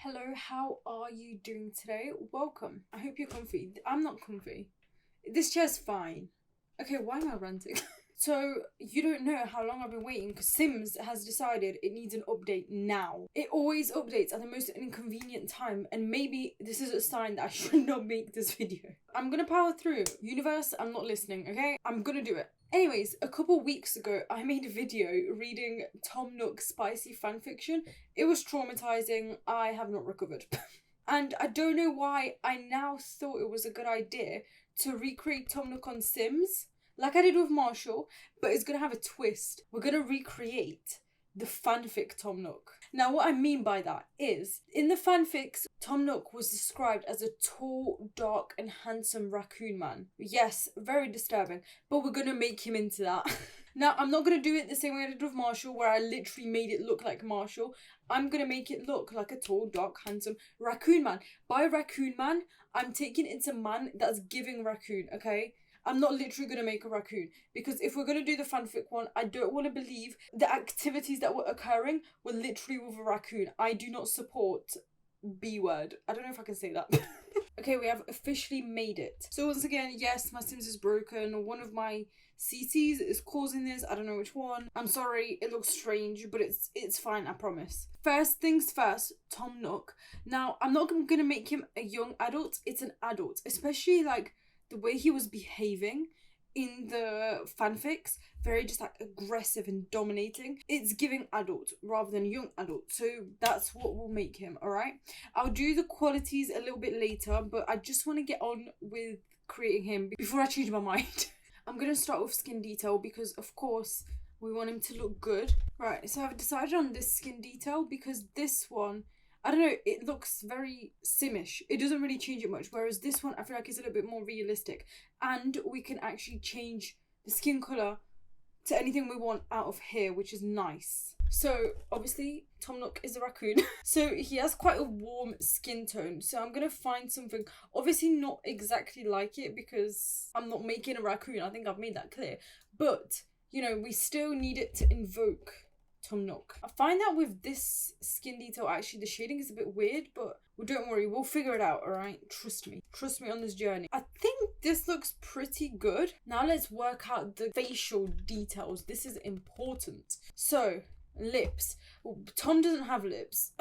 Hello, how are you doing today? Welcome. I hope you're comfy. I'm not comfy. This chair's fine. Okay, why am I ranting? So, you don't know how long I've been waiting because Sims has decided it needs an update now. It always updates at the most inconvenient time, and maybe this is a sign that I should not make this video. I'm gonna power through. Universe, I'm not listening, okay? I'm gonna do it. Anyways, a couple weeks ago, I made a video reading Tom Nook's spicy fanfiction. It was traumatizing. I have not recovered. And I don't know why I now thought it was a good idea to recreate Tom Nook on Sims, like I did with Marshall, but it's going to have a twist. We're going to recreate the fanfic Tom Nook. Now, what I mean by that is, in the fanfics, Tom Nook was described as a tall, dark, and handsome raccoon man. Yes, very disturbing, but we're going to make him into that. Now, I'm not going to do it the same way I did with Marshall, where I literally made it look like Marshall. I'm going to make it look like a tall, dark, handsome raccoon man. By raccoon man, I'm taking it to man that's giving raccoon, okay? I'm not literally going to make a raccoon, because if we're going to do the fanfic one, I don't want to believe the activities that were occurring were literally with a raccoon. I do not support B word. I don't know if I can say that. Okay, we have officially made it. So once again, yes, my Sims is broken. One of my CCs is causing this. I don't know which one. I'm sorry, it looks strange, but it's fine, I promise. First things first, Tom Nook. Now, I'm not going to make him a young adult. It's an adult, especially like the way he was behaving in the fanfics, very just like aggressive and dominating. It's giving adult rather than young adult. So that's what will make him, alright? I'll do the qualities a little bit later, but I just want to get on with creating him before I change my mind. I'm going to start with skin detail because, of course, we want him to look good. Right, so I've decided on this skin detail because this one, I don't know, it looks very Simish. It doesn't really change it much, whereas this one, I feel like it's a little bit more realistic. And we can actually change the skin colour to anything we want out of here, which is nice. So, obviously, Tom Nook is a raccoon. So, he has quite a warm skin tone. So, I'm going to find something, obviously not exactly like it, because I'm not making a raccoon. I think I've made that clear. But, you know, we still need it to invoke Tom Nook. I find that with this skin detail, actually, the shading is a bit weird, but don't worry, we'll figure it out, alright? Trust me. Trust me on this journey. I think this looks pretty good. Now let's work out the facial details. This is important. So, lips. Tom doesn't have lips.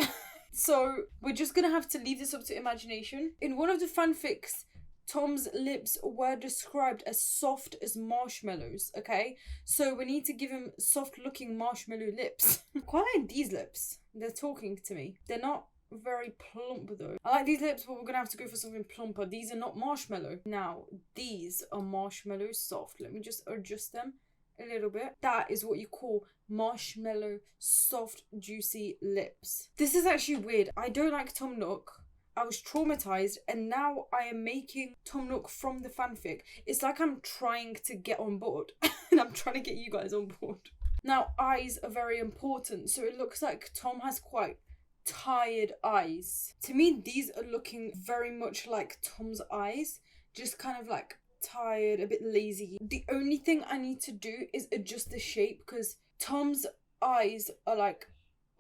So, we're just gonna have to leave this up to imagination. In one of the fanfics, Tom's lips were described as soft as marshmallows, okay? So we need to give him soft-looking marshmallow lips. I quite like these lips. They're talking to me. They're not very plump, though. I like these lips, but we're going to have to go for something plumper. These are not marshmallow. Now, these are marshmallow soft. Let me just adjust them a little bit. That is what you call marshmallow soft, juicy lips. This is actually weird. I don't like Tom Nook. I was traumatized, and now I am making Tom Nook from the fanfic. It's like I'm trying to get on board, and I'm trying to get you guys on board. Now, eyes are very important, so it looks like Tom has quite tired eyes. To me, these are looking very much like Tom's eyes, just kind of like tired, a bit lazy. The only thing I need to do is adjust the shape, because Tom's eyes are like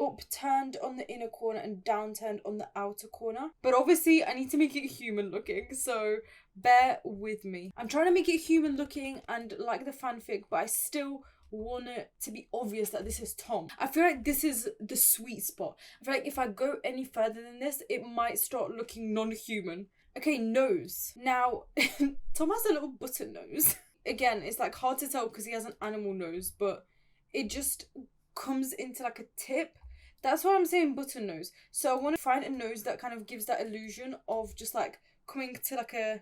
upturned on the inner corner and downturned on the outer corner. But obviously I need to make it human looking, so bear with me. I'm trying to make it human looking and like the fanfic, but I still want it to be obvious that this is Tom. I feel like this is the sweet spot. I feel like if I go any further than this, it might start looking non-human. Okay, nose. Now, Tom has a little button nose. Again, it's like hard to tell because he has an animal nose, but it just comes into like a tip. That's why I'm saying button nose. So I want to find a nose that kind of gives that illusion of just like coming to like a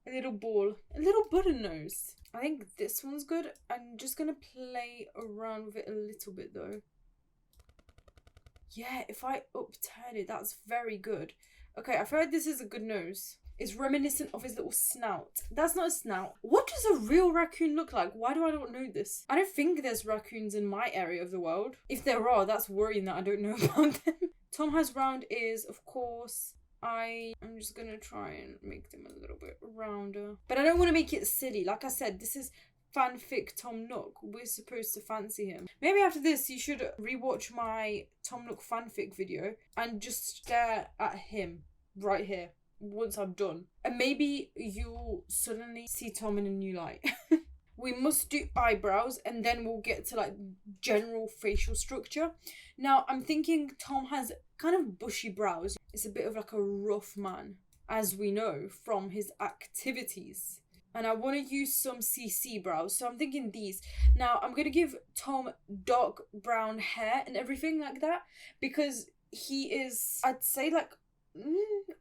little ball. A little button nose. I think this one's good. I'm just going to play around with it a little bit though. Yeah, if I upturn it, that's very good. Okay, I feel like this is a good nose. It's reminiscent of his little snout. That's not a snout. What does a real raccoon look like? Why do I not know this? I don't think there's raccoons in my area of the world. If there are, that's worrying that I don't know about them. Tom has round ears, of course. I'm just gonna try and make them a little bit rounder. But I don't want to make it silly. Like I said, this is fanfic Tom Nook, we're supposed to fancy him. Maybe after this you should rewatch my Tom Nook fanfic video and just stare at him right here once I'm done. And maybe you'll suddenly see Tom in a new light. We must do eyebrows and then we'll get to like general facial structure. Now I'm thinking Tom has kind of bushy brows. It's a bit of like a rough man, as we know from his activities. And I want to use some CC brows, so I'm thinking these. Now I'm going to give Tom dark brown hair and everything like that, because he is, I'd say like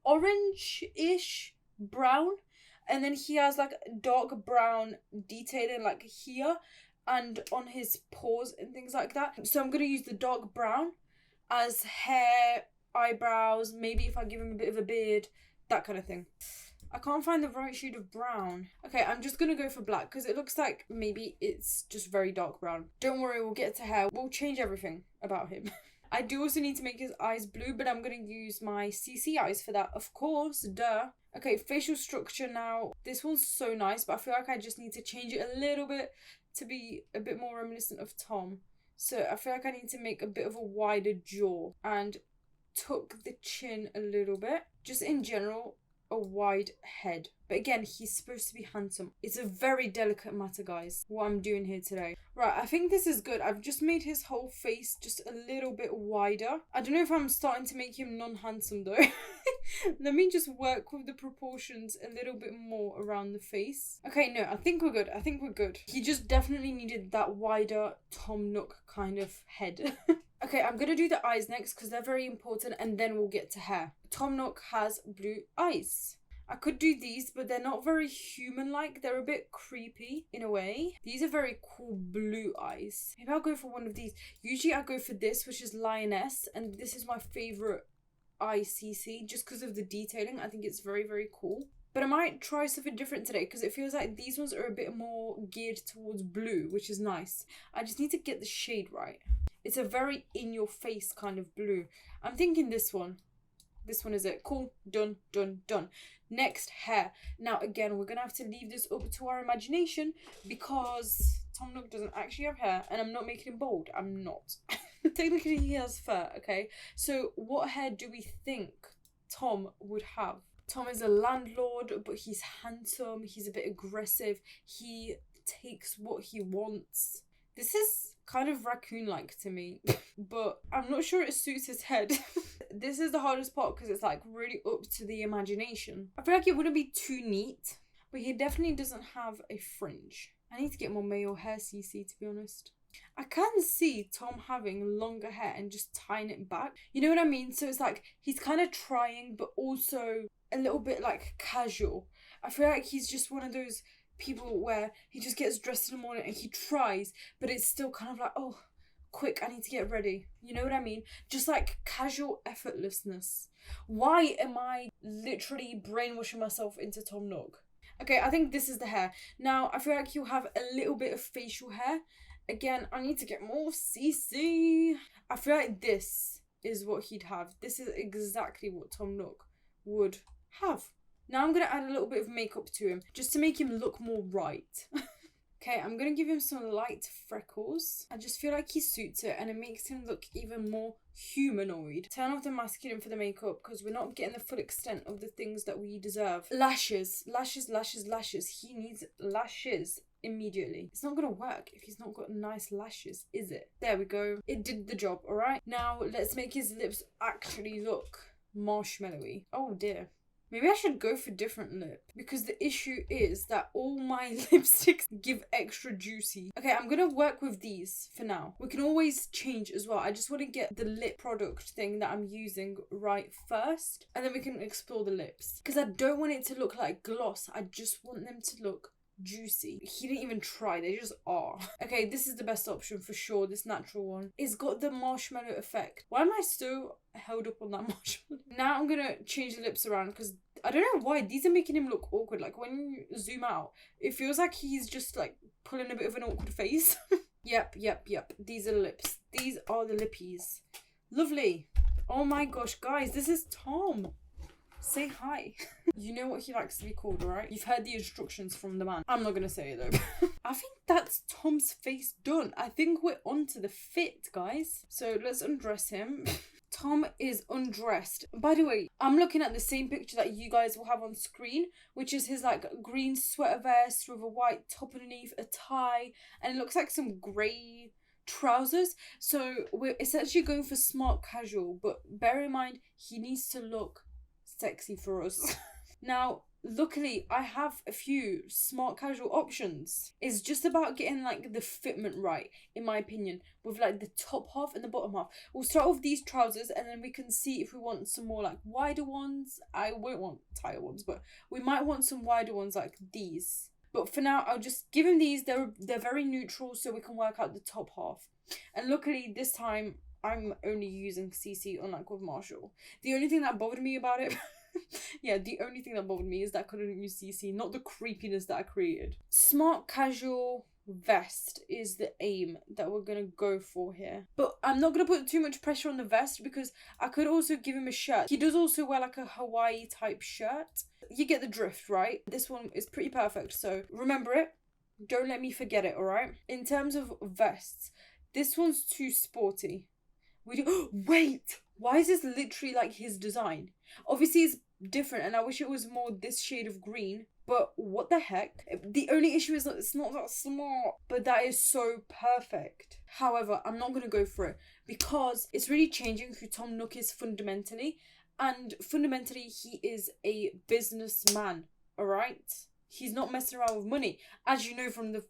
orange-ish brown. And then he has like dark brown detailing like here and on his paws and things like that. So I'm going to use the dark brown as hair, eyebrows, maybe if I give him a bit of a beard, that kind of thing. I can't find the right shade of brown. Okay, I'm just going to go for black because it looks like maybe it's just very dark brown. Don't worry, we'll get to hair. We'll change everything about him. I do also need to make his eyes blue, but I'm going to use my CC eyes for that, of course, duh. Okay, facial structure now. This one's so nice, but I feel like I just need to change it a little bit to be a bit more reminiscent of Tom. So I feel like I need to make a bit of a wider jaw and tuck the chin a little bit. Just in general, a wide head. But again, he's supposed to be handsome. It's a very delicate matter, guys, what I'm doing here today. Right, I think this is good. I've just made his whole face just a little bit wider. I don't know if I'm starting to make him non-handsome though. Let me just work with the proportions a little bit more around the face. Okay, no, I think we're good. I think we're good. He just definitely needed that wider Tom Nook kind of head. Okay, I'm going to do the eyes next because they're very important, and then we'll get to hair. Tom Nook has blue eyes. I could do these, but they're not very human-like. They're a bit creepy in a way. These are very cool blue eyes. Maybe I'll go for one of these. Usually I go for this, which is lioness, and this is my favourite eye CC just because of the detailing. I think it's very, very cool. But I might try something different today because it feels like these ones are a bit more geared towards blue, which is nice. I just need to get the shade right. It's a very in-your-face kind of blue. I'm thinking this one. This one is it. Cool. Done, done, done. Next, hair. Now, again, we're going to have to leave this up to our imagination because Tom Nook doesn't actually have hair and I'm not making him bald. I'm not. Technically, he has fur, okay? So, what hair do we think Tom would have? Tom is a landlord, but he's handsome. He's a bit aggressive. He takes what he wants. This is kind of raccoon-like to me, but I'm not sure it suits his head. This is the hardest part because it's like really up to the imagination. I feel like it wouldn't be too neat, but he definitely doesn't have a fringe. I need to get more male hair CC, to be honest. I can see Tom having longer hair and just tying it back. You know what I mean? So it's like he's kind of trying, but also a little bit like casual. I feel like he's just one of those people where he just gets dressed in the morning and he tries, but it's still kind of like, oh, quick, I need to get ready. You know what I mean? Just like casual effortlessness. Why am I literally brainwashing myself into Tom Nook? Okay, I think this is the hair. Now, I feel like he'll have a little bit of facial hair. Again, I need to get more CC. I feel like this is what he'd have. This is exactly what Tom Nook would have. Now I'm going to add a little bit of makeup to him just to make him look more right. Okay, I'm going to give him some light freckles. I just feel like he suits it and it makes him look even more humanoid. Turn off the masculine for the makeup because we're not getting the full extent of the things that we deserve. Lashes. Lashes, lashes, lashes. He needs lashes immediately. It's not going to work if he's not got nice lashes, is it? There we go. It did the job, alright? Now let's make his lips actually look marshmallowy. Oh dear. Maybe I should go for different lip because the issue is that all my lipsticks give extra juicy. Okay, I'm going to work with these for now. We can always change as well. I just want to get the lip product thing that I'm using right first and then we can explore the lips because I don't want it to look like gloss. I just want them to look juicy. He didn't even try, they just are. Okay, this is the best option for sure, this natural one. It's got the marshmallow effect. Why am I so held up on that marshmallow? Now I'm gonna change the lips around because I don't know why these are making him look awkward. Like when you zoom out, it feels like he's just like pulling a bit of an awkward face. Yep. These are the lips. These are the lippies. Lovely. Oh my gosh, guys, this is Tom. Say hi. You know what he likes to be called, alright? You've heard the instructions from the man. I'm not gonna say it though. I think that's Tom's face done. I think we're on to the fit, guys. So let's undress him. Tom is undressed. By the way, I'm looking at the same picture that you guys will have on screen, which is his like green sweater vest with a white top underneath, a tie, and it looks like some grey trousers. So we're essentially going for smart casual, but bear in mind he needs to look sexy for us. Now, luckily, I have a few smart casual options. It's just about getting like the fitment right, in my opinion, with like the top half and the bottom half. We'll start with these trousers and then we can see if we want some more like wider ones. I won't want tighter ones, but we might want some wider ones like these. But for now, I'll just give him these. They're very neutral, so we can work out the top half. And luckily, this time, I'm only using CC unlike with Marshall. The only thing that bothered me about it... yeah, the only thing that bothered me is that I couldn't use CC, not the creepiness that I created. Smart casual vest is the aim that we're gonna go for here. But I'm not gonna put too much pressure on the vest because I could also give him a shirt. He does also wear like a Hawaii type shirt. You get the drift, right? This one is pretty perfect, so remember it. Don't let me forget it, alright? In terms of vests, this one's too sporty. Wait! Why is this literally like his design? Obviously it's different and I wish it was more this shade of green, but what the heck? The only issue is that it's not that smart, but that is so perfect. However, I'm not going to go for it because it's really changing who Tom Nook is fundamentally, and fundamentally he is a businessman, alright? He's not messing around with money, as you know from the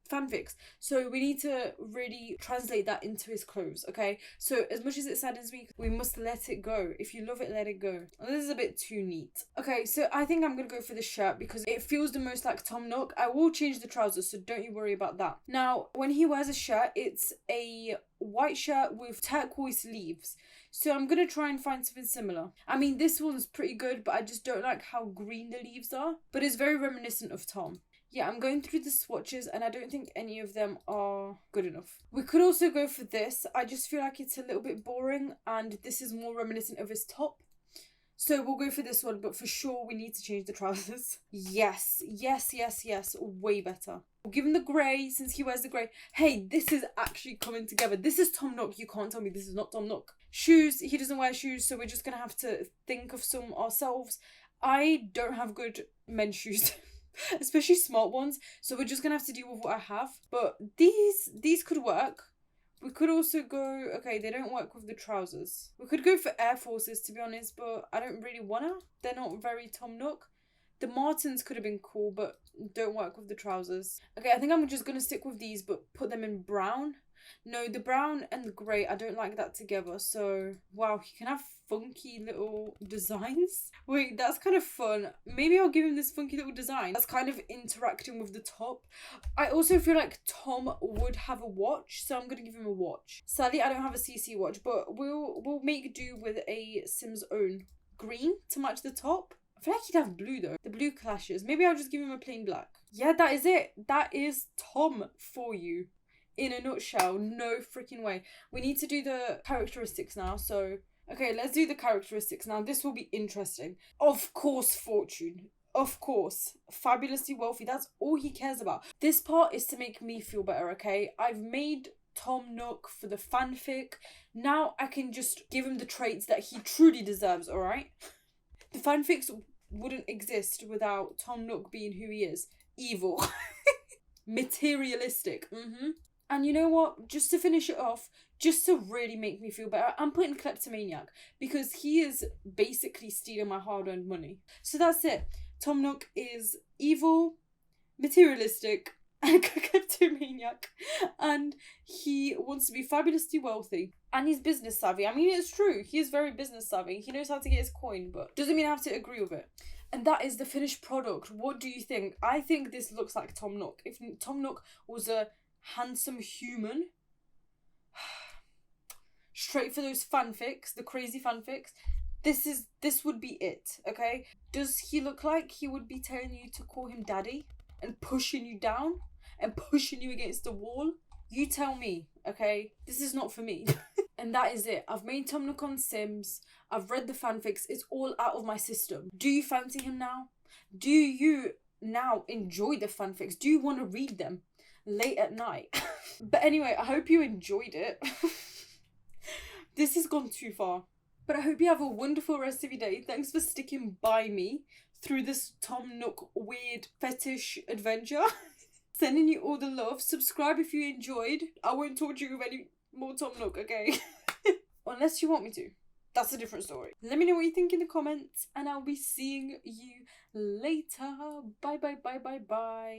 fanfics. So we need to really translate that into his clothes, okay? So as much as it saddens me, we must let it go. If you love it, let it go. Oh, this is a bit too neat. Okay, so I think I'm gonna go for the shirt because it feels the most like Tom Nook. I will change the trousers, so don't you worry about that. Now, when he wears a shirt, it's a white shirt with turquoise leaves. So I'm gonna try and find something similar. I mean, this one's pretty good, but I just don't like how green the leaves are. But it's very reminiscent of Tom. Yeah, I'm going through the swatches and I don't think any of them are good enough. We could also go for this. I just feel like it's a little bit boring and this is more reminiscent of his top. So we'll go for this one, but for sure we need to change the trousers. Yes, yes, yes, yes. Way better. We'll give him the grey since he wears the grey. Hey, this is actually coming together. This is Tom Nook. You can't tell me this is not Tom Nook. Shoes. He doesn't wear shoes, so we're just going to have to think of some ourselves. I don't have good men's shoes. Especially smart ones, so we're just gonna have to deal with what I have. But these could work. We could also go, okay, they don't work with the trousers. We could go for Air Forces, to be honest, but I don't really wanna. They're not very Tom Nook. The Martens could have been cool, but don't work with the trousers. Okay, I think I'm just gonna stick with these, but put them in brown. No, the brown and the grey, I don't like that together. So, wow, he can have funky little designs. Wait, that's kind of fun. Maybe I'll give him this funky little design. That's kind of interacting with the top. I also feel like Tom would have a watch, so I'm going to give him a watch. Sadly, I don't have a CC watch, but we'll make do with a Sims own green to match the top. I feel like he'd have blue though. The blue clashes. Maybe I'll just give him a plain black. Yeah, that is it. That is Tom for you. In a nutshell, no freaking way. We need to do the characteristics now, so... Okay, let's do the characteristics now. This will be interesting. Of course, fortune. Of course. Fabulously wealthy. That's all he cares about. This part is to make me feel better, okay? I've made Tom Nook for the fanfic. Now I can just give him the traits that he truly deserves, alright? The fanfics wouldn't exist without Tom Nook being who he is. Evil. Materialistic. And you know what? Just to finish it off, just to really make me feel better, I'm putting kleptomaniac because he is basically stealing my hard-earned money. So that's it. Tom Nook is evil, materialistic, and kleptomaniac, and he wants to be fabulously wealthy. And he's business savvy. I mean, it's true. He is very business savvy. He knows how to get his coin, but doesn't mean I have to agree with it. And that is the finished product. What do you think? I think this looks like Tom Nook. If Tom Nook was a handsome human, straight for those fanfics, the crazy fanfics, this would be it, okay? Does he look like he would be telling you to call him daddy and pushing you down and pushing you against the wall? You tell me, okay? This is not for me. And that is it. I've made Tom Nook on Sims. I've read the fanfics. It's all out of my system. Do you fancy him now? Do you now enjoy the fanfics? Do you want to read them? late at night. But anyway, I hope you enjoyed it. This has gone too far. But I hope you have a wonderful rest of your day. Thanks for sticking by me through this Tom Nook weird fetish adventure. Sending you all the love. Subscribe if you enjoyed. I won't torture you with any more Tom Nook, okay? Unless you want me to. That's a different story. Let me know what you think in the comments, and I'll be seeing you later. Bye bye bye bye bye.